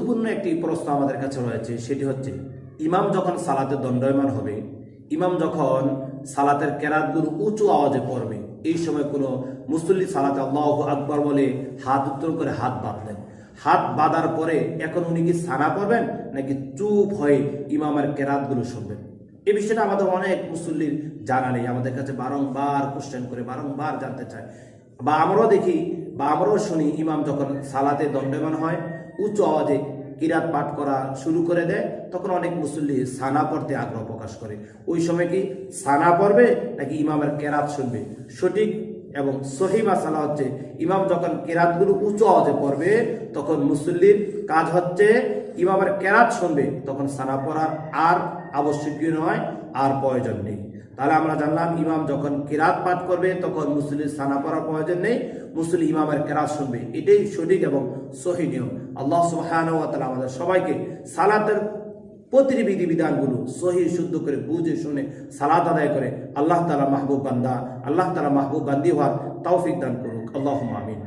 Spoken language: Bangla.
গুরুত্বপূর্ণ একটি প্রশ্ন আমাদের কাছে রয়েছে, সেটি হচ্ছে ইমাম যখন সালাতে দণ্ডায়মান হবে, ইমাম যখন সালাতের কেরাতগুলো উঁচু আওয়াজে পড়বে, এই সময় কোনো মুসল্লি সালাতে আল্লাহু আকবার বলে হাত উত্তোলন করে হাত বাঁধলেন। হাত বাঁধার পরে এখন উনি কি সানা পড়বেন নাকি চুপ হয়ে ইমামের কেরাতগুলো শুনবেন? এই বিষয়টা আমাদের অনেক মুসল্লির জানা নেই, আমাদের কাছে বারংবার কোশ্চেন করে বারংবার জানতে চায়, বা আমরাও দেখি বা আমরাও শুনি ইমাম যখন সালাতে দণ্ডায়মান হয় উচ্চ আওয়াজে কিরাত পাঠ করা শুরু করে দেয়, তখন অনেক মুসল্লি সানা পড়তে আগ্রহ প্রকাশ করে। ওই সময় কি সানা পড়বে নাকি ইমামের কেরাত শুনবে? সঠিক এবং সহি মাসালা হচ্ছে ইমাম যখন কেরাতগুলো উঁচু আওয়াজে পড়বে তখন মুসল্লির কাজ হচ্ছে ইমামের কেরাত শুনবে, তখন সানা পড়ার আর আবশ্যকীয় নয়, আর প্রয়োজন নেই। তাহলে আমরা জানলাম ইমাম যখন কিরাত পাঠ করবে তখন মুসল্লির সানা পড়ার প্রয়োজন নেই, মুসল্লি ইমামের কেরাত শুনবে। এটাই সঠিক এবং সহি নিয়ম। আল্লাহ সুবহানাহু ওয়া তাআলা আমাদের সবাইকে সালাতের প্রতিটি বিধিবিধানগুলো সহি শুদ্ধ করে বুঝে শুনে সালাত আদায় করে আল্লাহ তাআলা মাহবুব বান্দা, আল্লাহ তাআলা মাহবুব বান্দি হওয়ার তৌফিক দান করুক। আল্লাহুম্মা আমিন।